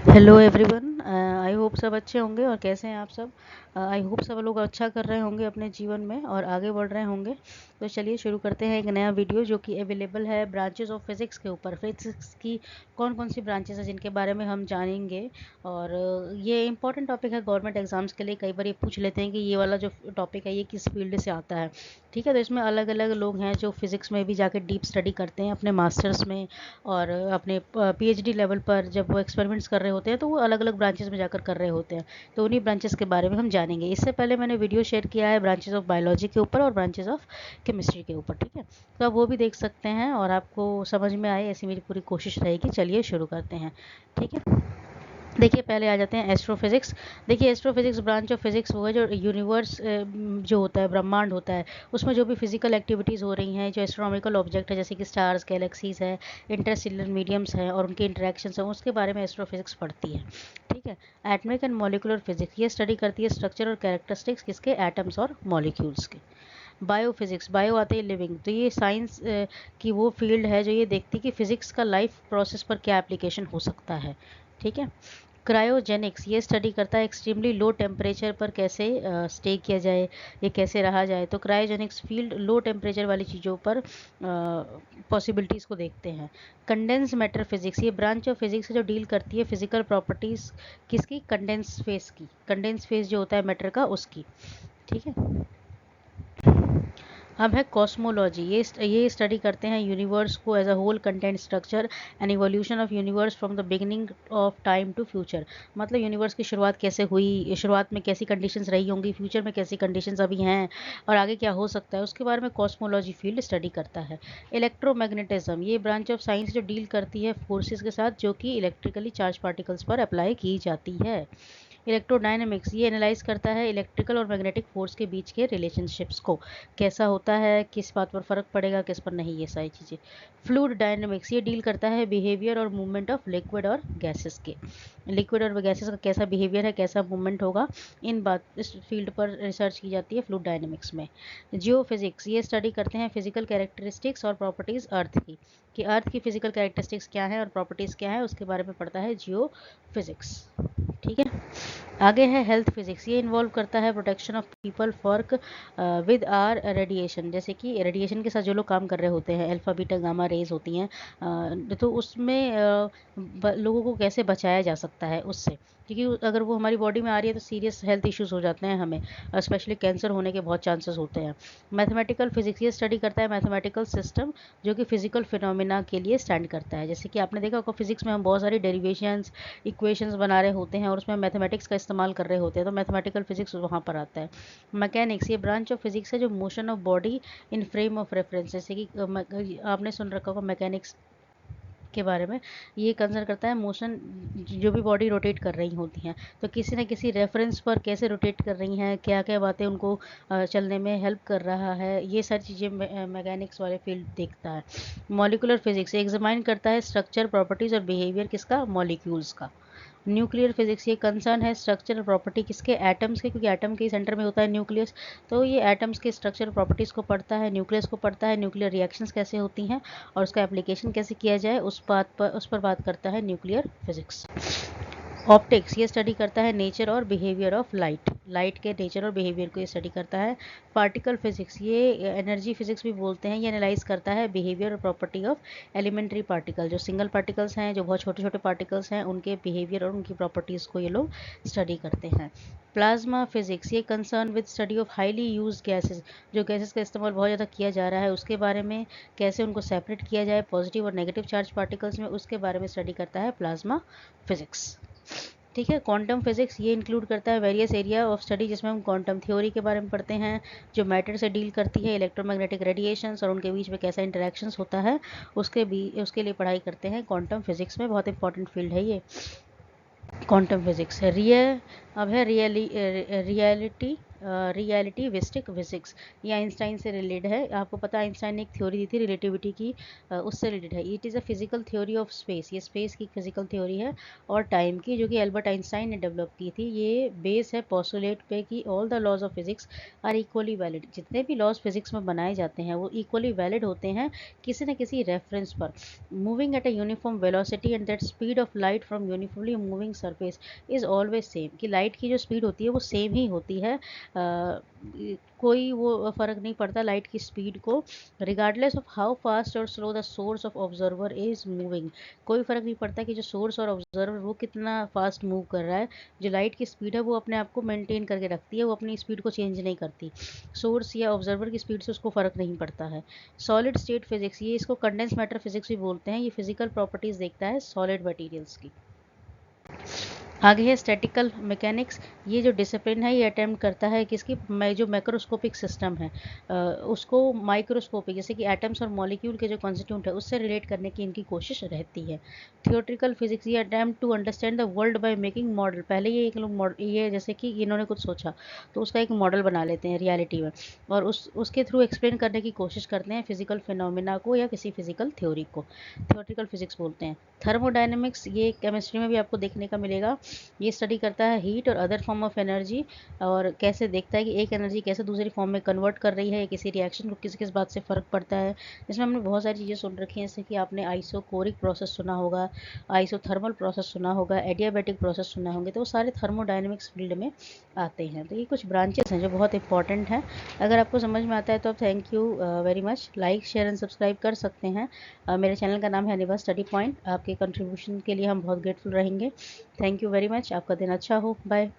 Hello everyone, I hope सब अच्छे होंगे। और कैसे हैं आप सब? आई होप सब लोग अच्छा कर रहे होंगे अपने जीवन में और आगे बढ़ रहे होंगे। तो चलिए शुरू करते हैं एक नया वीडियो जो कि अवेलेबल है ब्रांचेस ऑफ फिज़िक्स के ऊपर। फिज़िक्स की कौन कौन सी ब्रांचेस हैं जिनके बारे में हम जानेंगे। और ये इंपॉर्टेंट टॉपिक है गवर्नमेंट एग्जाम्स के लिए। कई बार ये पूछ लेते हैं कि ये वाला जो टॉपिक है ये किस फील्ड से आता है। ठीक है, तो इसमें अलग अलग लोग हैं जो फिज़िक्स में भी जाकर डीप स्टडी करते हैं अपने मास्टर्स में और अपने पीएचडी लेवल पर जब वो एक्सपेरिमेंट्स कर रहे होते हैं तो वो अलग अलग ब्रांचेस में जाकर कर रहे होते हैं। तो उन्हीं ब्रांचेस के बारे में हम जानेंगे। इससे पहले मैंने वीडियो शेयर किया है ब्रांचेस ऑफ बायोलॉजी के ऊपर और ब्रांचेस ऑफ केमिस्ट्री के ऊपर। ठीक है, तो आप वो भी देख सकते हैं और आपको समझ में आए ऐसी मेरी पूरी कोशिश रहेगी। चलिए शुरू करते हैं। ठीक है, देखिए पहले आ जाते हैं एस्ट्रोफिज़िक्स। देखिए एस्ट्रोफिज़िक्स ब्रांच ऑफ फिज़िक्स वो है जो यूनिवर्स जो होता है, ब्रह्मांड होता है, उसमें जो भी फिजिकल एक्टिविटीज़ हो रही हैं, जो एस्ट्रोनॉमिकल ऑब्जेक्ट है जैसे कि स्टार्स, गैलेक्सीज है, इंटरस्टेलर मीडियम्स हैं और उनके इंटरेक्शंस हैं, उसके बारे में एस्ट्रोफिज़िक्स पढ़ती है। ठीक है, एटमिक एंड मॉलिकुलर फिजिक्स ये स्टडी करती है स्ट्रक्चर और कैरेक्टरिस्टिक्स किसके, एटम्स और मॉलिक्यूल्स के। बायोफिज़िक्स, बायो आते हैं लिविंग, तो ये साइंस की वो फील्ड है जो ये देखती है कि फ़िज़िक्स का लाइफ प्रोसेस पर क्या एप्लीकेशन हो सकता है। ठीक है, क्रायोजेनिक्स ये स्टडी करता है एक्सट्रीमली लो टेम्परेचर पर कैसे स्टे किया जाए, ये कैसे रहा जाए। तो क्रायोजेनिक्स फील्ड लो टेम्परेचर वाली चीज़ों पर पॉसिबिलिटीज़ को देखते हैं। कंडेंस मैटर फिजिक्स ये ब्रांच ऑफ फिजिक्स जो डील करती है फिजिकल प्रॉपर्टीज़ किसकी, कंडेंस फेस की। कंडेंस फेस जो होता है मैटर का उसकी। ठीक है, अब है कॉस्मोलॉजी। ये स्टडी करते हैं यूनिवर्स को as a whole, content, structure and evolution of universe from the beginning of time to future. मतलब यूनिवर्स की शुरुआत कैसे हुई, शुरुआत में कैसी कंडीशंस रही होंगी, फ्यूचर में कैसी कंडीशंस अभी हैं और आगे क्या हो सकता है, उसके बारे में कॉस्मोलॉजी फील्ड स्टडी करता है। इलेक्ट्रोमैग्नेटिज्म ये ब्रांच ऑफ साइंस जो डील करती है फोर्सेस के साथ जो कि इलेक्ट्रिकली चार्ज पार्टिकल्स पर अप्लाई की जाती है। इलेक्ट्रोडायनेमिक्स ये एनालाइज करता है इलेक्ट्रिकल और मैग्नेटिक फोर्स के बीच के रिलेशनशिप्स को, कैसा होता है, किस बात पर फ़र्क पड़ेगा, किस पर नहीं, ये सारी चीज़ें। फ्लूइड डायनेमिक्स ये डील करता है बिहेवियर और मूवमेंट ऑफ लिक्विड और गैसेस के। लिक्विड और गैसेस का कैसा बिहेवियर है, कैसा मूवमेंट होगा, इस फील्ड पर रिसर्च की जाती है फ्लूइड डायनेमिक्स में। जियोफिजिक्स ये स्टडी करते हैं फिजिकल कैरेक्टरिस्टिक्स और प्रॉपर्टीज़ अर्थ की, कि अर्थ की फिजिकल कैरेक्टरिस्टिक्स क्या है और प्रॉपर्टीज़ क्या है, उसके बारे में पढ़ता है जियो फिजिक्स। ठीक है, आगे है हेल्थ फिजिक्स। ये इन्वॉल्व करता है protection of people for with R radiation, जैसे कि रेडिएशन के साथ जो लोग काम कर रहे होते हैं, अल्फा बीटा गामा रेज होती हैं, तो उसमें लोगों को कैसे बचाया जा सकता है उससे, क्योंकि अगर वो हमारी बॉडी में आ रही है तो सीरियस हेल्थ इश्यूज हो जाते हैं हमें, स्पेशली कैंसर होने के बहुत चांसेस होते हैं। मैथमेटिकल फिजिक्स ये स्टडी करता है मैथमेटिकल सिस्टम जो कि फिजिकल फिनोमिना के लिए स्टैंड करता है। जैसे कि आपने देखा होगा फिजिक्स में हम बहुत सारी डेरिवेशंस, इक्वेशंस बना रहे होते हैं और उसमें मैथमेटिक्स का इस्तेमाल कर रहे होते हैं, तो मैथमेटिकल फिजिक्स वहाँ पर आता है। मैकेनिक्स ये ब्रांच ऑफ फिजिक्स है जो motion of body in frame of reference, जैसे कि आपने सुन रखा होगा मैकेनिक्स के बारे में, ये कंसर्न करता है मोशन, जो भी बॉडी रोटेट कर रही होती हैं तो किसी न किसी रेफरेंस पर कैसे रोटेट कर रही हैं, क्या क्या बातें उनको चलने में हेल्प कर रहा है, ये सारी चीज़ें मैकेनिक्स वाले फील्ड देखता है। मॉलिकुलर फिजिक्स एग्जामाइन करता है स्ट्रक्चर, प्रॉपर्टीज़ और बिहेवियर किसका, मॉलिक्यूल्स का। न्यूक्लियर फिजिक्स ये कंसर्न है स्ट्रक्चर और प्रॉपर्टी किसके, एटम्स के, क्योंकि एटम के सेंटर में होता है न्यूक्लियस, तो ये एटम्स के स्ट्रक्चर और प्रॉपर्टीज़ को पढ़ता है, न्यूक्लियस को पढ़ता है, न्यूक्लियर रिएक्शंस कैसे होती हैं और उसका एप्लीकेशन कैसे किया जाए उस पर बात करता है न्यूक्लियर फिजिक्स। ऑप्टिक्स ये स्टडी करता है नेचर और बिहेवियर ऑफ लाइट, लाइट के नेचर और बिहेवियर को ये स्टडी करता है। पार्टिकल फिजिक्स ये एनर्जी फिजिक्स भी बोलते हैं, ये एनालाइज करता है बिहेवियर और प्रॉपर्टी ऑफ एलिमेंट्री पार्टिकल, जो सिंगल पार्टिकल्स हैं, जो बहुत छोटे छोटे पार्टिकल्स हैं, उनके बिहेवियर और उनकी प्रॉपर्टीज़ को ये लोग स्टडी करते हैं। प्लाज्मा फिजिक्स ये concern with study of highly use gases, जो गैसेज का इस्तेमाल बहुत ज़्यादा किया जा रहा है उसके बारे में, कैसे उनको सेपरेट किया जाए पॉजिटिव और नेगेटिव चार्ज पार्टिकल्स में, उसके बारे में स्टडी करता है प्लाज्मा फिजिक्स। ठीक है, क्वांटम फिजिक्स ये इंक्लूड करता है वेरियस एरिया ऑफ स्टडी, जिसमें हम क्वांटम थ्योरी के बारे में पढ़ते हैं जो मैटर से डील करती है, इलेक्ट्रोमैग्नेटिक रेडिएशंस और उनके बीच में कैसा इंटरेक्शंस होता है, उसके लिए पढ़ाई करते हैं क्वांटम फिजिक्स में, बहुत इंपॉर्टेंट फील्ड है ये क्वांटम फिजिक्स। अब है रियलिटी रियलिटिविस्टिक फिजिक्स। ये आइंस्टाइन से रिलेटेड है। आपको पता है आइंस्टाइन ने एक थ्योरी दी थी रिलेटिविटी की, उससे रिलेटेड है। It is a physical theory of space, ये स्पेस की फिजिकल थ्योरी है और टाइम की, जो कि एल्बर्ट आइंस्टाइन ने डेवलप की थी। ये बेस है पोस्टुलेट पे कि all the laws of physics are equally valid. जितने भी लॉज फिजिक्स में बनाए जाते हैं वो इक्वली वैलिड होते हैं किसी न किसी रेफरेंस पर। Moving at a uniform velocity and that speed of light from uniformly moving surface is always same, कि लाइट की जो स्पीड होती है वो सेम ही होती है। कोई वो फ़र्क नहीं पड़ता लाइट की स्पीड को, रिगार्डलेस ऑफ हाउ फास्ट और slow the source of observer is moving. कोई फ़र्क नहीं पड़ता कि जो सोर्स और ऑब्जर्वर वो कितना फास्ट मूव कर रहा है। जो लाइट की स्पीड है वो अपने आप को मेंटेन करके रखती है, वो अपनी स्पीड को चेंज नहीं करती। सोर्स या ऑब्जर्वर की स्पीड से उसको फ़र्क नहीं पड़ता है। सॉलिड स्टेट फिजिक्स, ये इसको कंडेंस मैटर फिजिक्स भी बोलते हैं। ये फिजिकल प्रॉपर्टीज़ देखता है सॉलिड मटीरियल्स की। आगे है स्टैटिकल मैकेनिक्स। ये जो डिसिप्लिन है ये अटेम्प्ट करता है कि इसकी जो मैक्रोस्कोपिक सिस्टम है उसको माइक्रोस्कोपिक, जैसे कि एटम्स और मॉलिक्यूल के जो कॉन्स्टिट्यूंट है उससे रिलेट करने की इनकी कोशिश रहती है। थियोरेटिकल फिजिक्स, ये attempt to understand the world by making model. पहले ये एक लोग मॉडल, ये जैसे कि इन्होंने कुछ सोचा तो उसका एक मॉडल बना लेते हैं रियलिटी में, और उसके थ्रू एक्सप्लेन करने की कोशिश करते हैं फिजिकल फिनोमिना को या किसी फिजिकल थ्योरी को। थियोरेटिकल फिजिक्स बोलते हैं। थर्मोडायनेमिक्स, ये केमिस्ट्री में भी आपको देखने का मिलेगा। ये स्टडी करता है हीट और अदर फॉर्म ऑफ एनर्जी, और कैसे देखता है कि एक एनर्जी कैसे दूसरी फॉर्म में कन्वर्ट कर रही है, किसी रिएक्शन को किस किस बात से फ़र्क पड़ता है। इसमें हमने बहुत सारी चीज़ें सुन रखी हैं, जैसे कि आपने आइसोकोरिक प्रोसेस सुना होगा, आइसोथर्मल प्रोसेस सुना होगा, एडियाबैटिक प्रोसेस सुना होंगे, तो वो सारे थर्मोडायनेमिक्स फील्ड में आते हैं। तो ये कुछ ब्रांचेस हैं जो बहुत इंपॉर्टेंट हैं। अगर आपको समझ में आता है तो आप thank you very much, like share and subscribe कर सकते हैं। मेरे चैनल का नाम है अनिभा स्टडी पॉइंट। आपके कंट्रीब्यूशन के लिए हम बहुत ग्रेटफुल रहेंगे। Thank you very much. आपका दिन अच्छा हो। बाय।